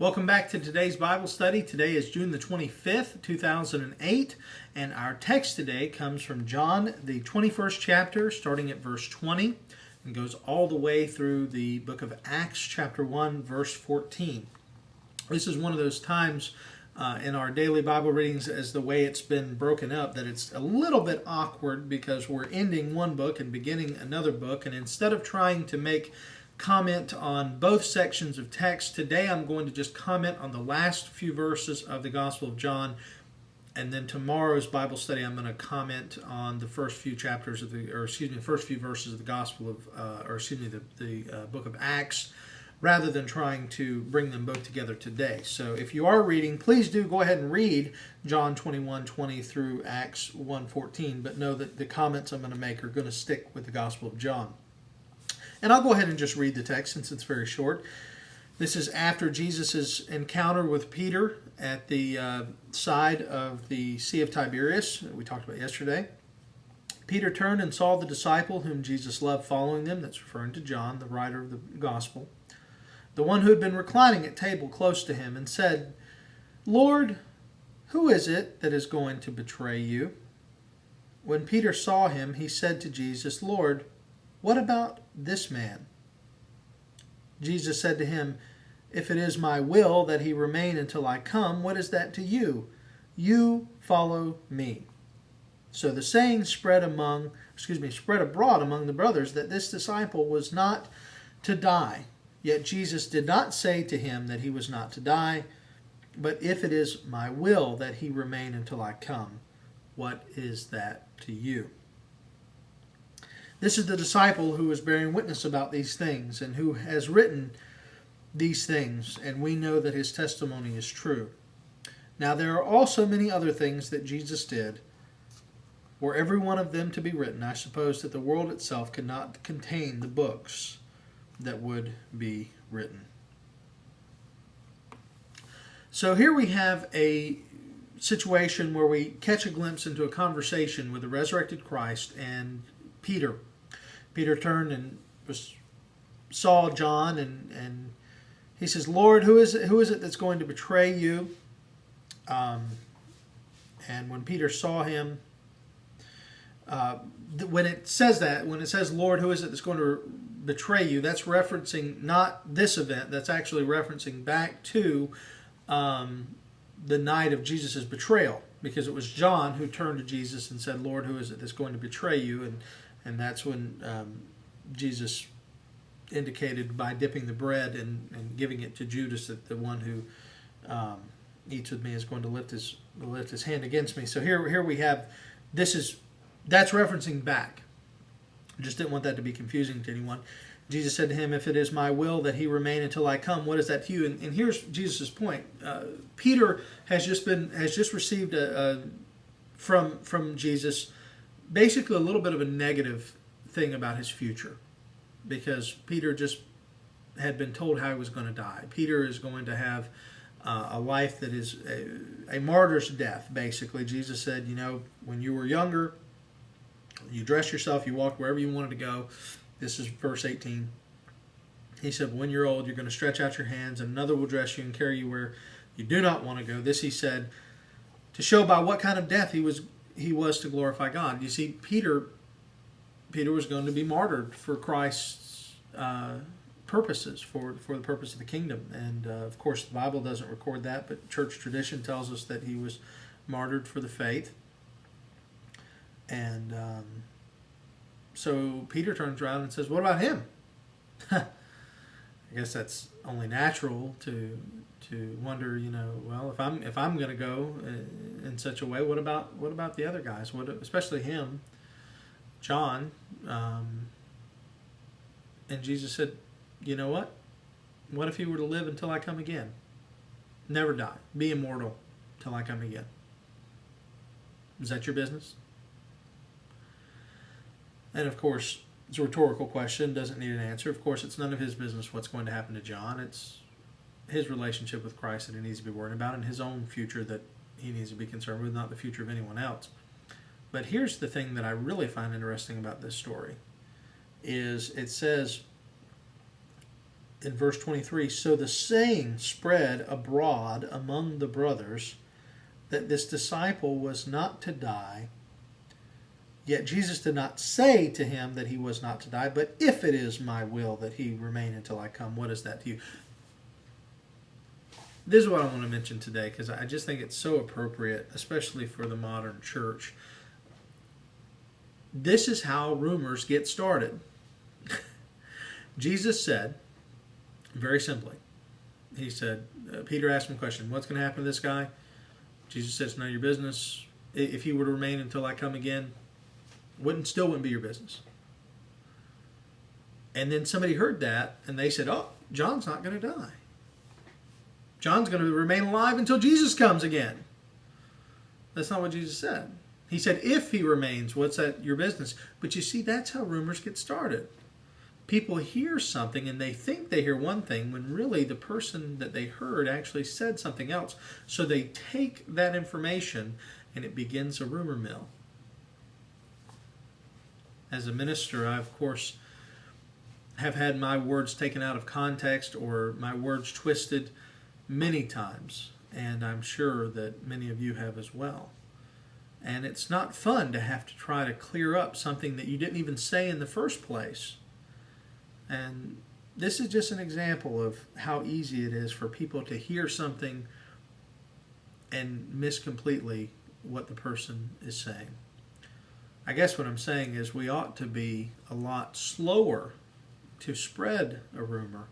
Welcome back to today's Bible study. Today is June the 25th, 2008, and our text today comes from John, the 21st chapter, starting at verse 20, and goes all the way through the book of Acts, chapter 1, verse 14. This is one of those times in our daily Bible readings, as the way it's been broken up, that it's a little bit awkward because we're ending one book and beginning another book, and instead of trying to make comment on both sections of text, today I'm going to just comment on the last few verses of the Gospel of John, and then tomorrow's Bible study I'm going to comment on the first few chapters of first few verses of the Gospel of, the book of Acts, rather than trying to bring them both together today. So if you are reading, please do go ahead and read John 21:20 through Acts 1:14, but know that the comments I'm going to make are going to stick with the Gospel of John. And I'll go ahead and just read the text since it's very short. This is after Jesus' encounter with Peter at the side of the Sea of Tiberias that we talked about yesterday. Peter turned and saw the disciple whom Jesus loved following them. That's referring to John, the writer of the Gospel. The one who had been reclining at table close to him, and said, "Lord, who is it that is going to betray you?" When Peter saw him, he said to Jesus, "Lord, what about this man?" Jesus said to him, "If it is my will that he remain until I come, what is that to you? You follow me." So the saying spread abroad among the brothers that this disciple was not to die. Yet Jesus did not say to him that he was not to die, but if it is my will that he remain until I come, what is that to you? This is the disciple who is bearing witness about these things and who has written these things, and we know that his testimony is true. Now there are also many other things that Jesus did. Were every one of them to be written, I suppose that the world itself could not contain the books that would be written. So here we have a situation where we catch a glimpse into a conversation with the resurrected Christ and Peter. Peter turned and saw John, and he says, "Lord, who is it that's going to betray you?" And when Peter saw him, when it says, "Lord, who is it that's going to betray you?" that's referencing not this event. That's actually referencing back to the night of Jesus' betrayal, because it was John who turned to Jesus and said, "Lord, who is it that's going to betray you?" And that's when Jesus indicated by dipping the bread and giving it to Judas that the one who eats with me is going to lift his hand against me. So here we have, that's referencing back. I just didn't want that to be confusing to anyone. Jesus said to him, "If it is my will that he remain until I come, what is that to you?" And here's Jesus' point. Peter has just received from Jesus basically a little bit of a negative thing about his future, because Peter just had been told how he was going to die. Peter is going to have a life that is a martyr's death, basically. Jesus said, when you were younger, you dressed yourself, you walked wherever you wanted to go. This is verse 18. He said, "When you're old, you're going to stretch out your hands, and another will dress you and carry you where you do not want to go." This he said to show by what kind of death he was to glorify God. You see, Peter was going to be martyred for Christ's purposes, for the purpose of the kingdom. And of course, the Bible doesn't record that, but church tradition tells us that he was martyred for the faith. And so Peter turns around and says, "What about him?" I guess that's only natural to wonder, well, if I'm going to go in such a way, what about the other guys? Especially him, John? And Jesus said, "You know what? What if he were to live until I come again? Never die. Be immortal till I come again. Is that your business?" And of course, it's a rhetorical question, doesn't need an answer. Of course, it's none of his business what's going to happen to John. It's his relationship with Christ that he needs to be worried about, and his own future that he needs to be concerned with, not the future of anyone else. But here's the thing that I really find interesting about this story, is it says in verse 23, so the saying spread abroad among the brothers that this disciple was not to die. Yet Jesus did not say to him that he was not to die, but if it is my will that he remain until I come, what is that to you? This is what I want to mention today, because I just think it's so appropriate, especially for the modern church. This is how rumors get started. Jesus said, very simply, he said, Peter asked him a question, what's going to happen to this guy? Jesus says, none of your business. If he were to remain until I come again, still wouldn't be your business. And then somebody heard that, and they said, oh, John's not going to die. John's going to remain alive until Jesus comes again. That's not what Jesus said. He said, if he remains, what's that your business? But you see, that's how rumors get started. People hear something and they think they hear one thing when really the person that they heard actually said something else. So they take that information and it begins a rumor mill. As a minister, I, of course, have had my words taken out of context or my words twisted many times. And I'm sure that many of you have as well. And it's not fun to have to try to clear up something that you didn't even say in the first place. And this is just an example of how easy it is for people to hear something and miss completely what the person is saying. I guess what I'm saying is we ought to be a lot slower to spread a rumor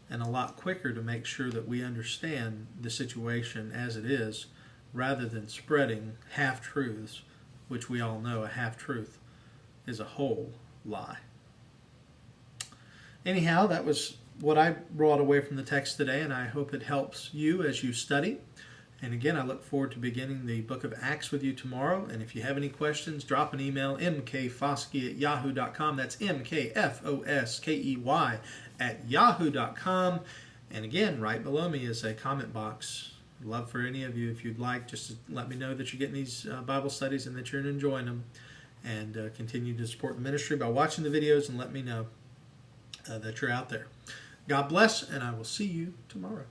and a lot quicker to make sure that we understand the situation as it is, rather than spreading half-truths, which we all know a half-truth is a whole lie. Anyhow, that was what I brought away from the text today, and I hope it helps you as you study. And again, I look forward to beginning the book of Acts with you tomorrow. And if you have any questions, drop an email, mkfoskey@yahoo.com. That's mkfoskey @yahoo.com. And again, right below me is a comment box. I'd love for any of you, if you'd like, just to let me know that you're getting these Bible studies and that you're enjoying them. And continue to support the ministry by watching the videos and let me know that you're out there. God bless, and I will see you tomorrow.